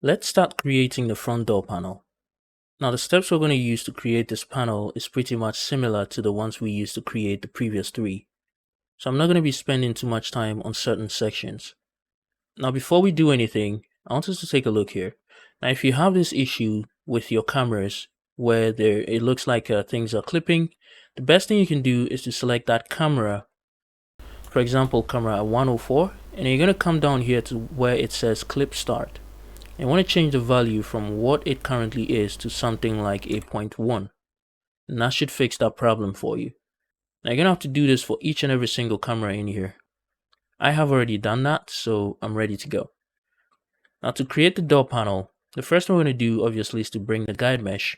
Let's start creating the front door panel. Now the steps we're going to use to create this panel is pretty much similar to the ones we used to create the previous three. So I'm not going to be spending too much time on certain sections. Now before we do anything, I want us to take a look here. Now if you have this issue with your cameras where it looks like things are clipping, the best thing you can do is to select that camera, for example camera 104, and you're going to come down here to where it says clip start. I want to change the value from what it currently is to something like 8.1, and that should fix that problem for you. Now you're going to have to do this for each and every single camera in here. I have already done that, so I'm ready to go. Now to create the door panel, the first thing we're going to do obviously is to bring the guide mesh.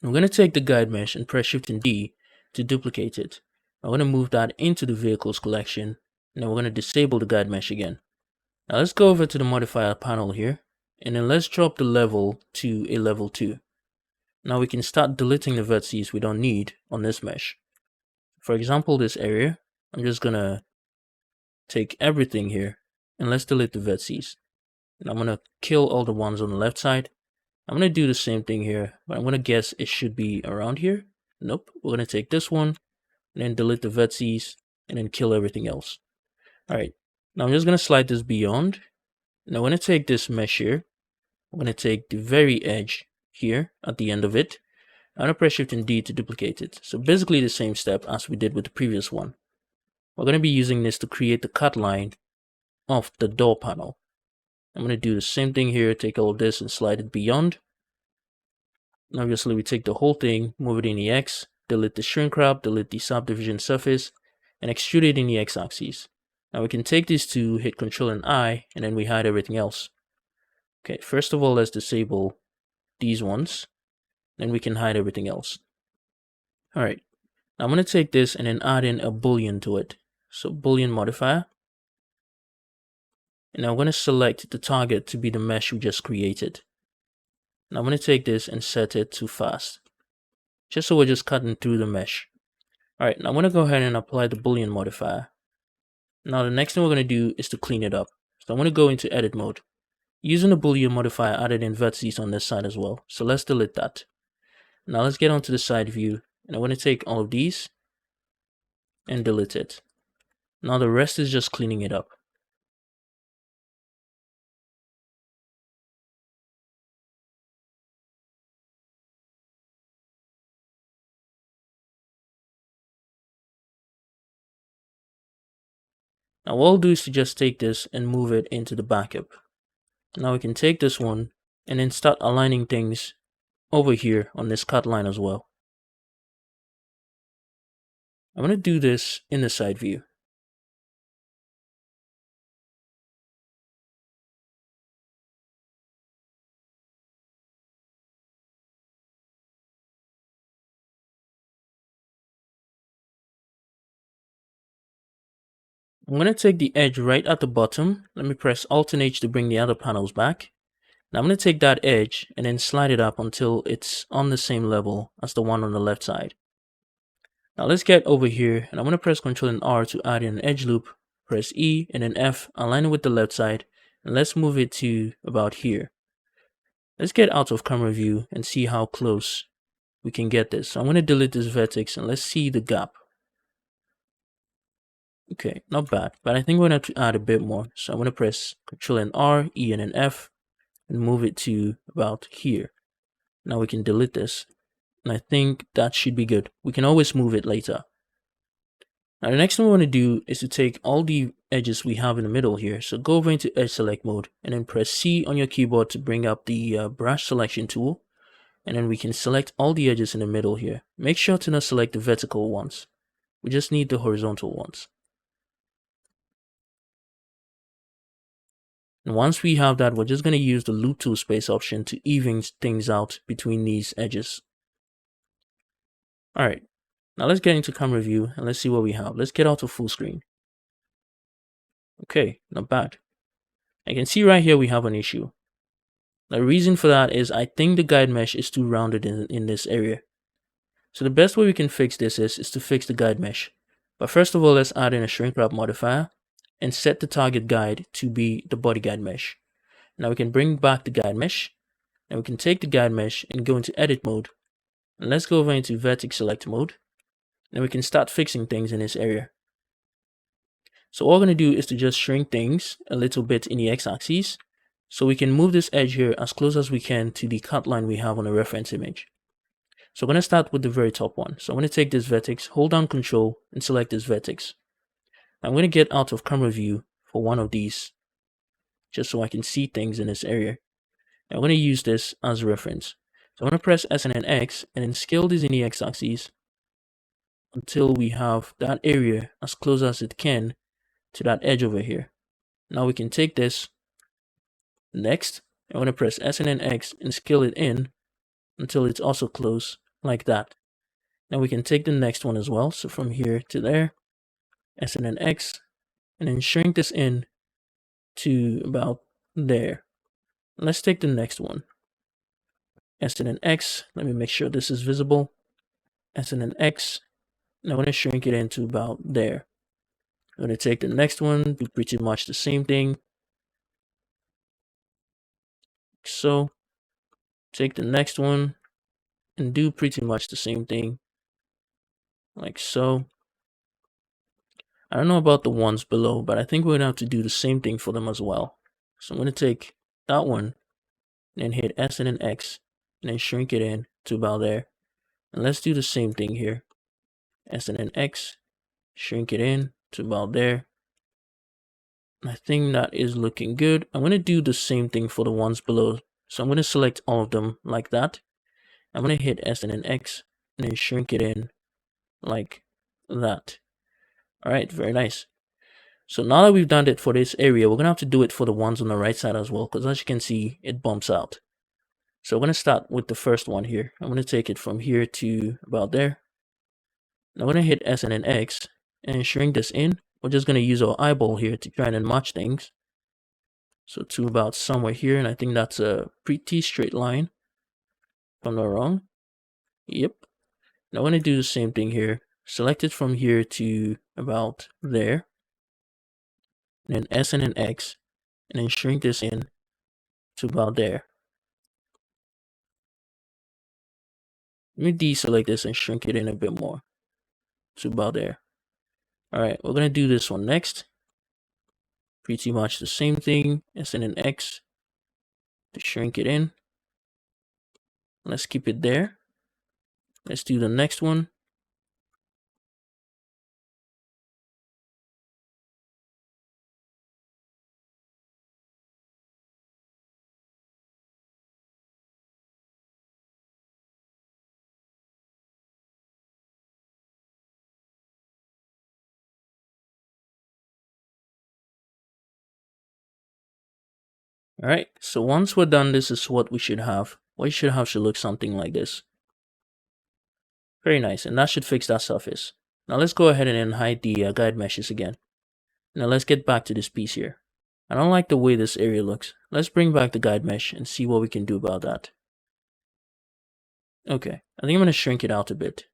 I'm going to take the guide mesh and press Shift and D to duplicate it. I'm going to move that into the vehicles collection, and then we're going to disable the guide mesh again. Now let's go over to the modifier panel here, and then let's drop the level to a level 2. Now we can start deleting the vertices we don't need on this mesh. For example, this area, I'm just going to take everything here and let's delete the vertices. And I'm going to kill all the ones on the left side. I'm going to do the same thing here, but I'm going to guess it should be around here. Nope, we're going to take this one and then delete the vertices and then kill everything else. Alright, now I'm just going to slide this beyond. Now I'm going to take this mesh here. I'm going to take the very edge here at the end of it. I'm going to press Shift and D to duplicate it. So basically the same step as we did with the previous one. We're going to be using this to create the cut line of the door panel. I'm going to do the same thing here, take all this and slide it beyond. And obviously we take the whole thing, move it in the X, delete the shrink wrap, delete the subdivision surface, and extrude it in the X axis. Now we can take these two, hit Ctrl and I, and then we hide everything else. Okay, first of all, let's disable these ones. Then we can hide everything else. Alright, now I'm going to take this and then add in a boolean to it. So boolean modifier. And I'm going to select the target to be the mesh we just created. Now I'm going to take this and set it to fast. Just so we're just cutting through the mesh. Alright, now I'm going to go ahead and apply the boolean modifier. Now the next thing we're going to do is to clean it up. So I'm going to go into edit mode. Using the boolean modifier, I added in vertices on this side as well. So let's delete that. Now let's get onto the side view. And I'm going to take all of these and delete it. Now the rest is just cleaning it up. Now what we'll do is to just take this and move it into the backup. Now we can take this one and then start aligning things over here on this cut line as well. I'm going to do this in the side view. I'm going to take the edge right at the bottom. Let me press Alt and H to bring the other panels back. Now I'm going to take that edge and then slide it up until it's on the same level as the one on the left side. Now let's get over here and I'm going to press Ctrl and R to add in an edge loop. Press E and then F, align it with the left side, and let's move it to about here. Let's get out of camera view and see how close we can get this. So I'm going to delete this vertex and let's see the gap. Okay, not bad, but I think we're going to have to add a bit more. So I'm going to press Ctrl and R, E and then F, and move it to about here. Now we can delete this, and I think that should be good. We can always move it later. Now the next thing we want to do is to take all the edges we have in the middle here. So go over into edge select mode, and then press C on your keyboard to bring up the brush selection tool. And then we can select all the edges in the middle here. Make sure to not select the vertical ones. We just need the horizontal ones. And once we have that, we're just going to use the loop tool space option to even things out between these edges. Alright, now let's get into camera view and let's see what we have. Let's get out to full screen. Okay, not bad. I can see right here we have an issue. The reason for that is I think the guide mesh is too rounded in this area. So the best way we can fix this is to fix the guide mesh. But first of all, let's add in a shrink wrap modifier and set the target guide to be the body guide mesh. Now we can bring back the guide mesh. Now we can take the guide mesh and go into edit mode. And let's go over into vertex select mode. Now we can start fixing things in this area. So all we're going to do is to just shrink things a little bit in the x-axis. So we can move this edge here as close as we can to the cut line we have on the reference image. So I'm going to start with the very top one. So I'm going to take this vertex, hold down Control, and select this vertex. I'm going to get out of camera view for one of these, just so I can see things in this area. I'm going to use this as a reference. So I'm going to press S and then X, and then scale this in the x-axis until we have that area as close as it can to that edge over here. Now we can take this next. I'm going to press S and then X and scale it in until it's also close like that. Now we can take the next one as well. So from here to there, S and then X, and then shrink this in to about there. Let's take the next one. S and then X. Let me make sure this is visible. S and then X. Now I'm going to shrink it into about there. I'm going to take the next one, do pretty much the same thing. So take the next one and do pretty much the same thing. Like so. I don't know about the ones below, but I think we're going to have to do the same thing for them as well. So I'm going to take that one and hit S and then X and then shrink it in to about there. And let's do the same thing here. S and then X, shrink it in to about there. I think that is looking good. I'm going to do the same thing for the ones below. So I'm going to select all of them like that. I'm going to hit S and then X and then shrink it in like that. All right, very nice. So now that we've done it for this area, we're going to have to do it for the ones on the right side as well, because as you can see, it bumps out. So we're going to start with the first one here. I'm going to take it from here to about there. Now I'm going to hit S and then X and shrink this in. We're just going to use our eyeball here to try and match things. So to about somewhere here, and I think that's a pretty straight line, if I'm not wrong. Yep. Now I'm going to do the same thing here. Select it from here to about there. And then S and then X, and then shrink this in to about there. Let me deselect this and shrink it in a bit more to about there. All right, we're going to do this one next. Pretty much the same thing, S and then X to shrink it in. Let's keep it there. Let's do the next one. All right, so once we're done, this is what we should have. What you should have should look something like this. Very nice, and that should fix that surface. Now let's go ahead and then hide the guide meshes again. Now let's get back to this piece here. I don't like the way this area looks. Let's bring back the guide mesh and see what we can do about that. Okay, I think I'm going to shrink it out a bit.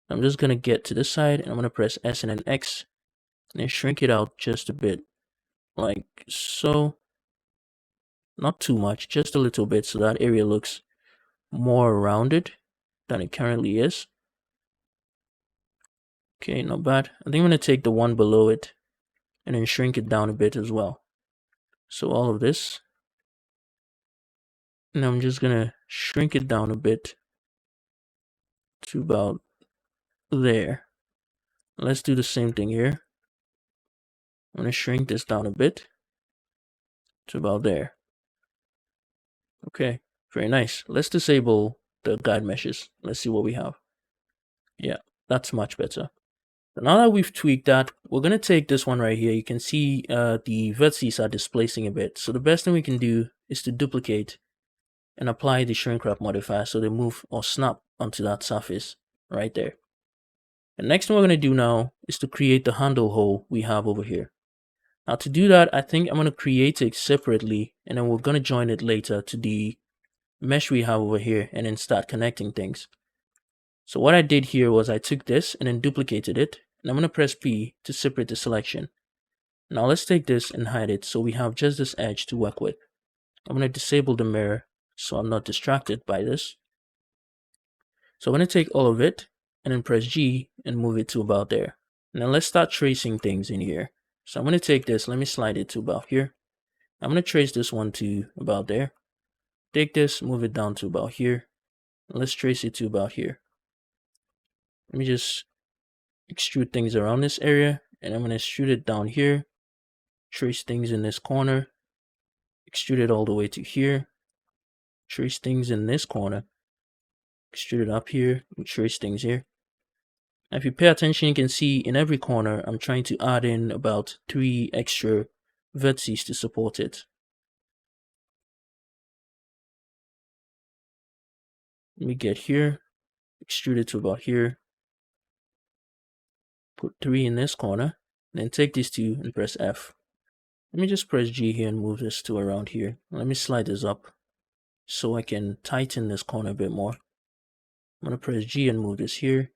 I'm just going to get to this side and I'm going to press S and then X and then shrink it out just a bit, like so. Not too much, just a little bit, so that area looks more rounded than it currently is. Okay, not bad. I think I'm going to take the one below it and then shrink it down a bit as well. So all of this. And I'm just going to shrink it down a bit to about there. Let's do the same thing here. I'm going to shrink this down a bit to about there. Okay, very nice. Let's disable the guide meshes. Let's see what we have. Yeah, that's much better. So now that we've tweaked that, we're going to take this one right here. You can see the vertices are displacing a bit. So the best thing we can do is to duplicate and apply the shrink wrap modifier so they move or snap onto that surface right there. The next thing we're going to do now is to create the handle hole we have over here. Now to do that, I think I'm going to create it separately and then we're going to join it later to the mesh we have over here and then start connecting things. So what I did here was I took this and then duplicated it, and I'm going to press P to separate the selection. Now let's take this and hide it so we have just this edge to work with. I'm going to disable the mirror so I'm not distracted by this. So I'm going to take all of it and then press G and move it to about there. Now let's start tracing things in here. So I'm going to take this, let me slide it to about here. I'm going to trace this one to about there. Take this, move it down to about here. Let's trace it to about here. Let me just extrude things around this area, and I'm going to extrude it down here. Trace things in this corner. Extrude it all the way to here. Trace things in this corner. Extrude it up here. And trace things here. Now if you pay attention, you can see in every corner, I'm trying to add in about 3 extra vertices to support it. Let me get here. Extrude it to about here. Put 3 in this corner. Then take these 2 and press F. Let me just press G here and move this to around here. Let me slide this up so I can tighten this corner a bit more. I'm going to press G and move this here,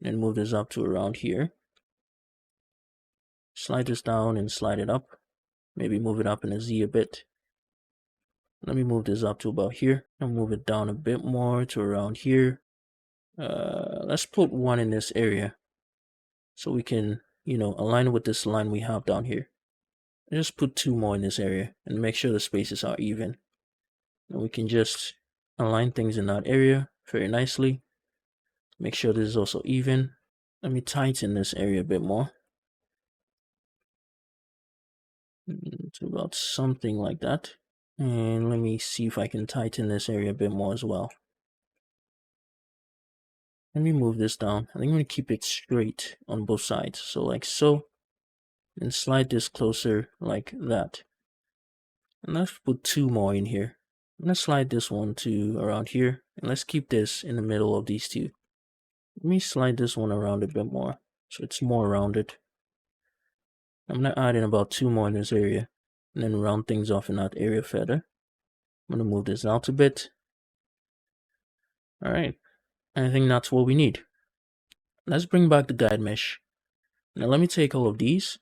and move this up to around here. Slide this down and slide it up. Maybe move it up in a Z a bit. Let me move this up to about here and move it down a bit more to around here. Let's put 1 in this area so we can, align with this line we have down here. Just put 2 more in this area and make sure the spaces are even. And we can just align things in that area very nicely. Make sure this is also even. Let me tighten this area a bit more. To about something like that. And let me see if I can tighten this area a bit more as well. Let me move this down. I think I'm going to keep it straight on both sides. So like so. And slide this closer like that. And let's put 2 more in here. I'm going to slide this one to around here. And let's keep this in the middle of these 2. Let me slide this one around a bit more so it's more rounded. I'm going to add in about 2 more in this area and then round things off in that area further. I'm going to move this out a bit. All right. I think that's what we need. Let's bring back the guide mesh. Now let me take all of these.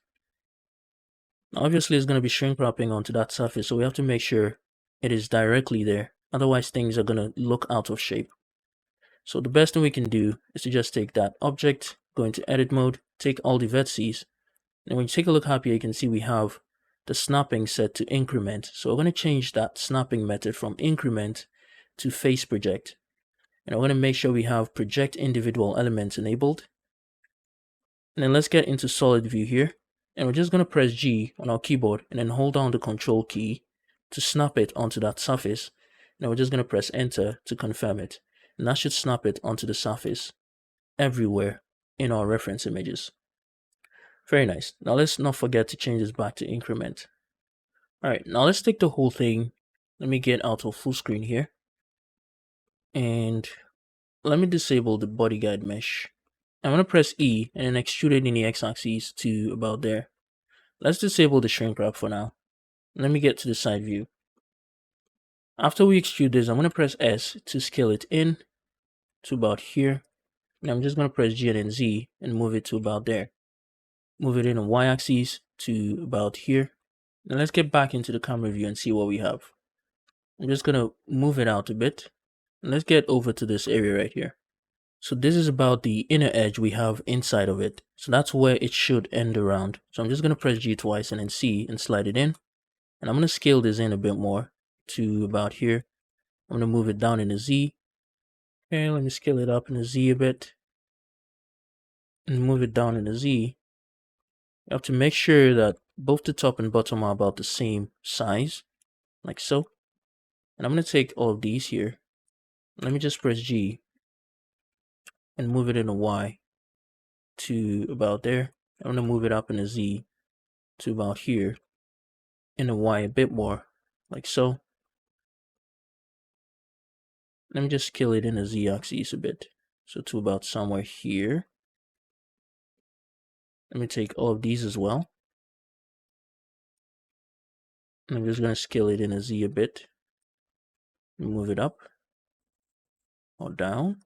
Now obviously it's going to be shrink wrapping onto that surface, so we have to make sure it is directly there. Otherwise things are going to look out of shape. So the best thing we can do is to just take that object, go into edit mode, take all the vertices. And when you take a look up here, you can see we have the snapping set to increment. So we're going to change that snapping method from increment to face project. And I'm going to make sure we have project individual elements enabled. And then let's get into solid view here. And we're just going to press G on our keyboard and then hold down the control key to snap it onto that surface. Now we're just going to press enter to confirm it. And that should snap it onto the surface everywhere in our reference images. Very nice. Now let's not forget to change this back to increment. All right, now let's take the whole thing. Let me get out of full screen here. And let me disable the body guide mesh. I'm going to press E and then extrude it in the x-axis to about there. Let's disable the shrink wrap for now. Let me get to the side view. After we extrude this, I'm going to press S to scale it in to about here. And I'm just going to press G and then Z and move it to about there. Move it in on y-axis to about here. Now let's get back into the camera view and see what we have. I'm just going to move it out a bit. And let's get over to this area right here. So this is about the inner edge we have inside of it. So that's where it should end around. So I'm just going to press G twice and then C and slide it in. And I'm going to scale this in a bit more to about here. I'm going to move it down in a Z. Okay, let me scale it up in a Z a bit. And move it down in a Z. You have to make sure that both the top and bottom are about the same size. Like so. And I'm going to take all of these here. Let me just press G. And move it in a Y to about there. I'm going to move it up in a Z to about here. In a Y a bit more. Like so. Let me just scale it in a Z-axis a bit. So to about somewhere here. Let me take all of these as well. And I'm just going to scale it in a Z a bit. Move it up. Or down.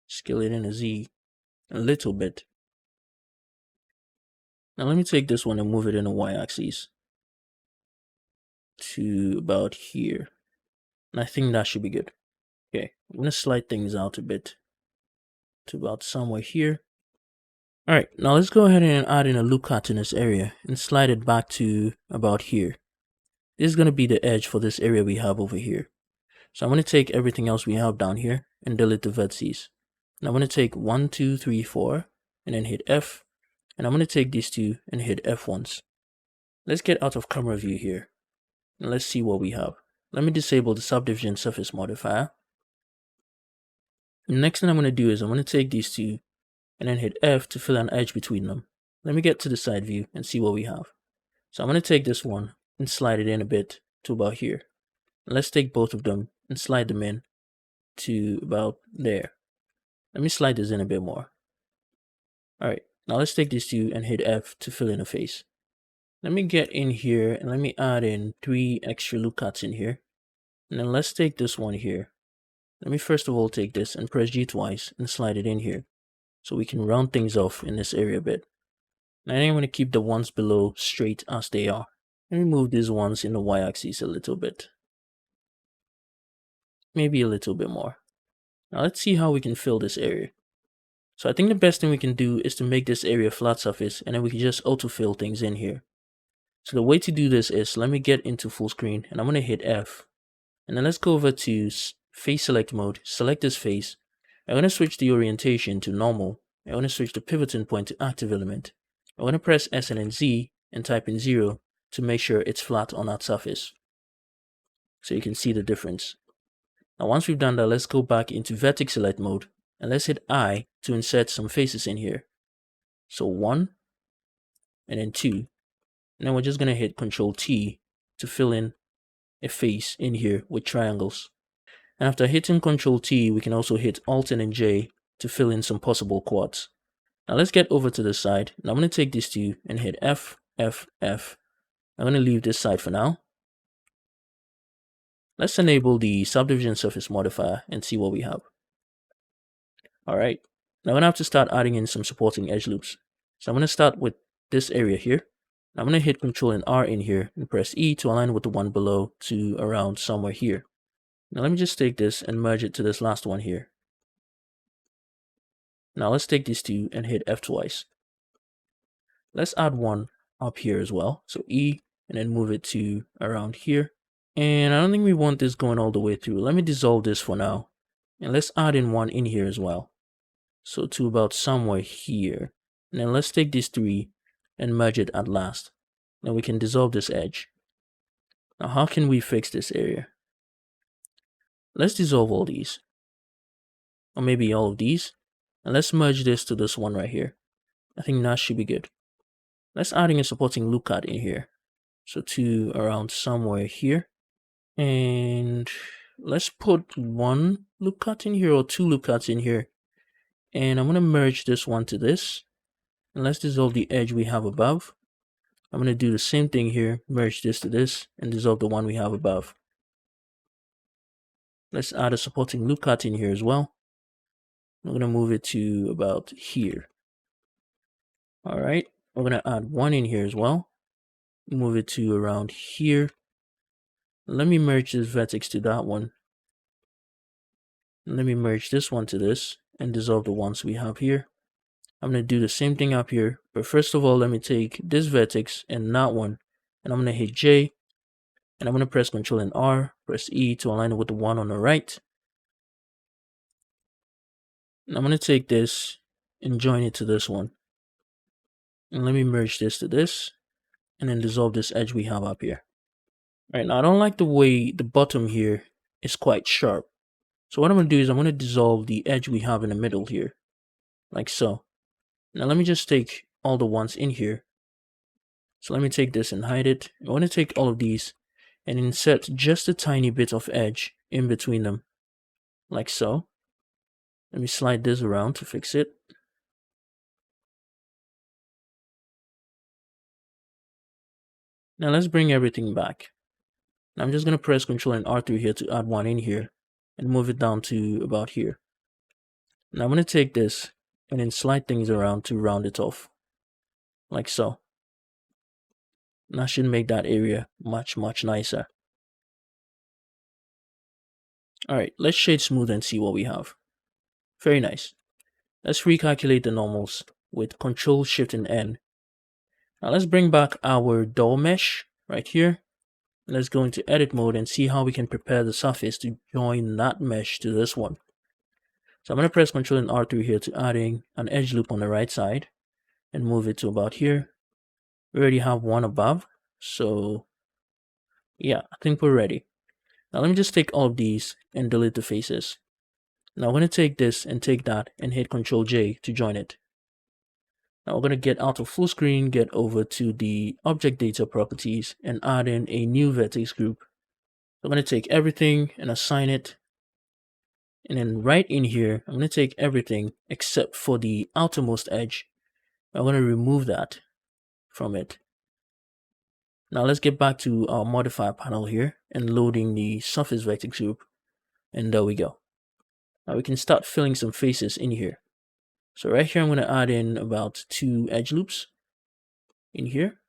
Scale it in a Z a little bit. Now let me take this one and move it in the y-axis to about here. And I think that should be good. Okay, I'm going to slide things out a bit to about somewhere here. All right, now let's go ahead and add in a loop cut in this area and slide it back to about here. This is going to be the edge for this area we have over here. So I'm going to take everything else we have down here and delete the vertices. And I'm going to take 1, 2, 3, 4 and then hit F. And I'm going to take these two and hit F once. Let's get out of camera view here. And let's see what we have. Let me disable the subdivision surface modifier. The next thing I'm going to do is I'm going to take these two and then hit F to fill an edge between them. Let me get to the side view and see what we have. So I'm going to take this one and slide it in a bit to about here. And let's take both of them and slide them in to about there. Let me slide this in a bit more. Alright, now let's take these two and hit F to fill in a face. Let me get in here and let me add in 3 extra loop cuts in here. And then let's take this one here. Let me first of all take this and press G twice and slide it in here, so we can round things off in this area a bit. And I think I'm going to keep the ones below straight as they are. Let me move these ones in the y-axis a little bit. Maybe a little bit more. Now let's see how we can fill this area. So I think the best thing we can do is to make this area a flat surface, and then we can just autofill things in here. So the way to do this is, let me get into full screen and I'm going to hit F. And then let's go over to face select mode, select this face. I'm going to switch the orientation to normal. I'm going to switch the pivoting point to active element. I'm going to press S and then Z and type in 0 to make sure it's flat on that surface. So you can see the difference. Now once we've done that, let's go back into vertex select mode and let's hit I to insert some faces in here. So 1 and then 2. And then we're just going to hit Control T to fill in a face in here with triangles. And after hitting Control T, we can also hit Alt and then J to fill in some possible quads. Now let's get over to the side. Now I'm going to take these two and hit F, F, F. I'm going to leave this side for now. Let's enable the subdivision surface modifier and see what we have. Alright, now I'm going to have to start adding in some supporting edge loops. So I'm going to start with this area here. I'm going to hit Control and R in here and press E to align with the one below to around somewhere here. Now let me just take this and merge it to this last one here. Now let's take these two and hit F twice. Let's add one up here as well. So E and then move it to around here. And I don't think we want this going all the way through. Let me dissolve this for now. And let's add in one in here as well. So to about somewhere here. And then let's take these three and merge it at last. Now we can dissolve this edge. Now how can we fix this area? Let's dissolve all these. Or maybe all of these. And let's merge this to this one right here. I think that should be good. Let's add in a supporting loop cut in here. So to around somewhere here. And let's put 1 loop cut in here or 2 loop cuts in here. And I'm going to merge this one to this. And let's dissolve the edge we have above. I'm going to do the same thing here. Merge this to this and dissolve the one we have above. Let's add a supporting loop cut in here as well. I'm going to move it to about here. Alright, we're going to add one in here as well. Move it to around here. Let me merge this vertex to that one. Let me merge this one to this and dissolve the ones we have here. I'm going to do the same thing up here. But first of all, let me take this vertex and that one. And I'm going to hit J. And I'm going to press Ctrl and R. Press E to align it with the one on the right. And I'm going to take this and join it to this one. And let me merge this to this. And then dissolve this edge we have up here. All right, now I don't like the way the bottom here is quite sharp. So what I'm going to do is I'm going to dissolve the edge we have in the middle here. Like so. Now let me just take all the ones in here. So let me take this and hide it. I want to take all of these and insert just a tiny bit of edge in between them. Like so. Let me slide this around to fix it. Now let's bring everything back. Now I'm just going to press Ctrl and R through here to add one in here and move it down to about here. Now I'm going to take this and then slide things around to round it off. Like so. And that should make that area much nicer. Alright, let's shade smooth and see what we have. Very nice. Let's recalculate the normals with Control Shift and N. Now let's bring back our dull mesh right here. Let's go into edit mode and see how we can prepare the surface to join that mesh to this one. So I'm going to press Ctrl and R3 here to add in an edge loop on the right side and move it to about here. We already have one above, so yeah, I think we're ready. Now let me just take all of these and delete the faces. Now I'm going to take this and take that and hit Ctrl J to join it. Now we're going to get out of full screen, get over to the object data properties and add in a new vertex group. I'm going to take everything and assign it. And then right in here, I'm going to take everything except for the outermost edge. I'm going to remove that from it. Now let's get back to our modifier panel here and loading the surface vertex group. And there we go. Now we can start filling some faces in here. So right here, I'm going to add in about 2 edge loops in here.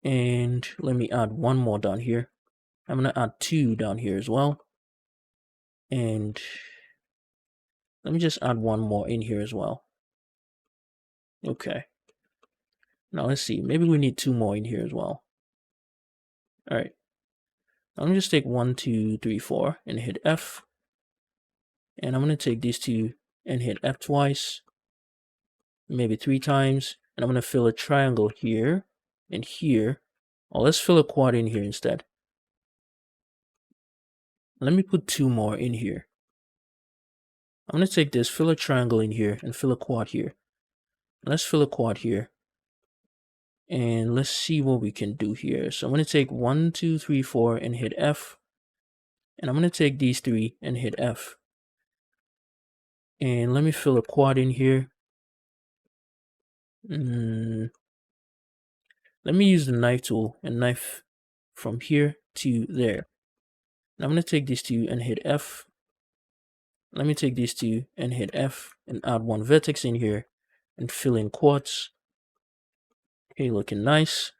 And let me add one more down here. I'm going to add 2 down here as well. And let me just add one more in here as well. Okay. Now let's see. Maybe we need 2 more in here as well. All right. I'm going to just take 1, 2, 3, 4 and hit F. And I'm going to take these 2 and hit F twice. Maybe 3 times. And I'm going to fill a triangle here and here. Or let's fill a quad in here instead. Let me put 2 more in here. I'm going to take this, fill a triangle in here, and fill a quad here. Let's fill a quad here. And let's see what we can do here. So I'm going to take 1, 2, 3, 4 and hit F. And I'm going to take these 3 and hit F. And let me fill a quad in here. Let me use the knife tool and knife from here to there. Now I'm going to take these 2 and hit F. Let me take these 2 and hit F and add 1 vertex in here and fill in quads. Okay, looking nice.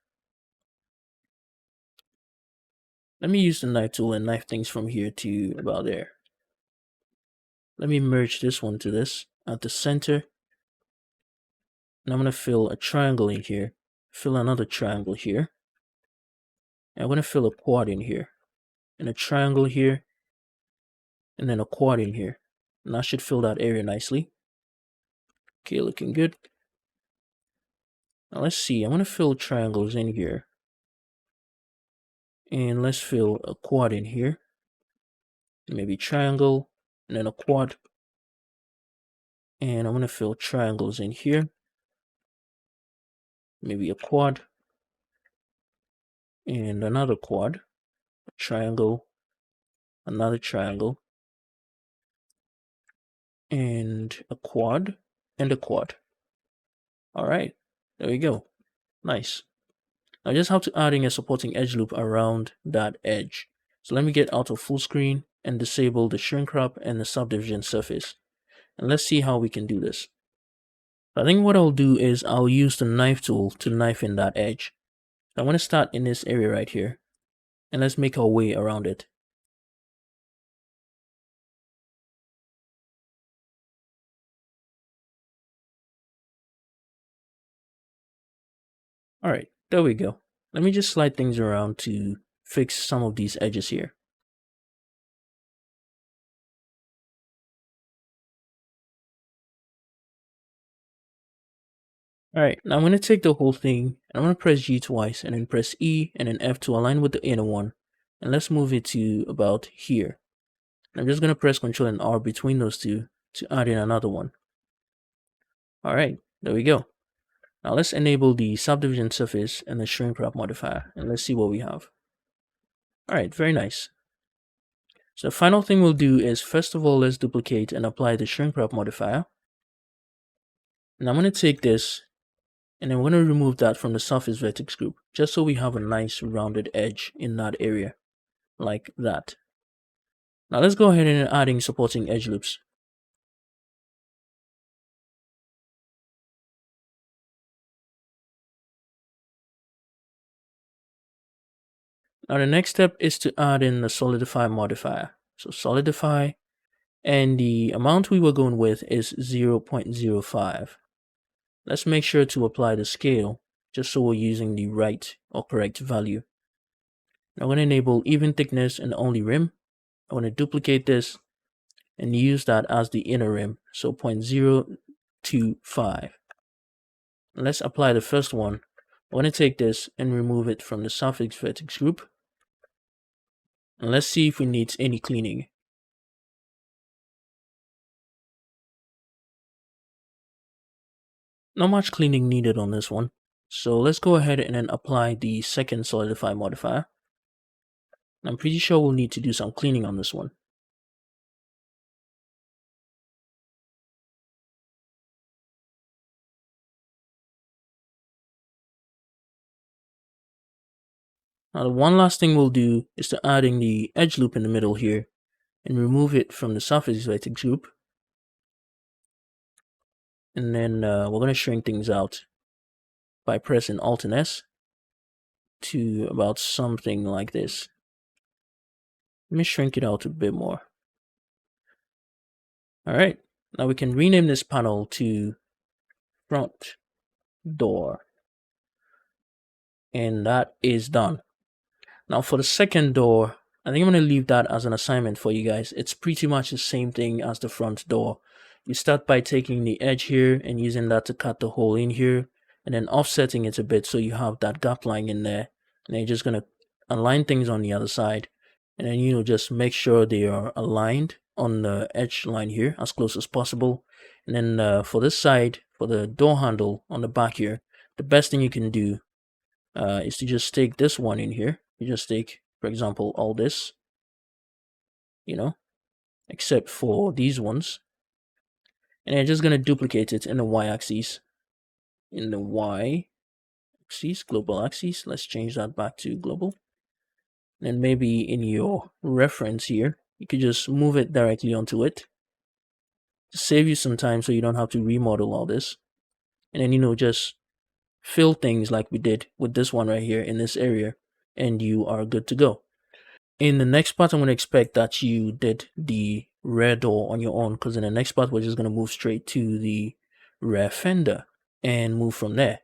Let me use the knife tool and knife things from here to about there. Let me merge this one to this at the center. And I'm going to fill a triangle in here, fill another triangle here. And I'm going to fill a quad in here, and a triangle here, and then a quad in here. And that should fill that area nicely. Okay, looking good. Now let's see, I'm going to fill triangles in here. And let's fill a quad in here. Maybe triangle, and then a quad. And I'm going to fill triangles in here. Maybe a quad. And another quad. A triangle. Another triangle. And a quad. And a quad. Alright, there we go. Nice. I just have to add in a supporting edge loop around that edge. So let me get out of full screen and disable the shrink wrap and the subdivision surface. And let's see how we can do this. I think what I'll do is I'll use the knife tool to knife in that edge. I want to start in this area right here. And let's make our way around it. Alright, there we go. Let me just slide things around to fix some of these edges here. Alright, now I'm going to take the whole thing, and I'm going to press G twice, and then press E and then F to align with the inner one. And let's move it to about here. I'm just going to press Ctrl and R between those two to add in another one. Alright, there we go. Now let's enable the subdivision surface and the shrink wrap modifier, and let's see what we have. Alright, very nice. So the final thing we'll do is, first of all, let's duplicate and apply the shrink wrap modifier. And I'm going to take this, and then we're going to remove that from the surface vertex group, just so we have a nice rounded edge in that area, like that. Now let's go ahead and add in supporting edge loops. Now the next step is to add in the solidify modifier. So solidify, and the amount we were going with is 0.05. Let's make sure to apply the scale just so we're using the right or correct value. Now I'm going to enable even thickness and only rim. I'm going to duplicate this and use that as the inner rim, so 0.025. Let's apply the first one. I'm going to take this and remove it from the suffix vertex group. And let's see if it needs any cleaning. Not much cleaning needed on this one. So let's go ahead and then apply the second solidify modifier. I'm pretty sure we'll need to do some cleaning on this one. Now the one last thing we'll do is to add in the edge loop in the middle here and remove it from the suffix vertex group. And then we're going to shrink things out by pressing Alt and S to about something like this. Let me shrink it out a bit more. Alright, now we can rename this panel to front door. And that is done. Now for the second door, I think I'm going to leave that as an assignment for you guys. It's pretty much the same thing as the front door. You start by taking the edge here and using that to cut the hole in here, and then offsetting it a bit so you have that gap line in there. And then you're just going to align things on the other side, and then just make sure they are aligned on the edge line here as close as possible. And then for this side, for the door handle on the back here, the best thing you can do is to just take this one in here. You just take, for example, all this, except for these ones. And I'm just going to duplicate it in the y-axis. In the y-axis, global axis, let's change that back to global. And maybe in your reference here, you could just move it directly onto it to save you some time so you don't have to remodel all this. And then, just fill things like we did with this one right here in this area, and you are good to go. In the next part, I'm going to expect that you did the rear door on your own, because in the next part, we're just going to move straight to the rear fender and move from there.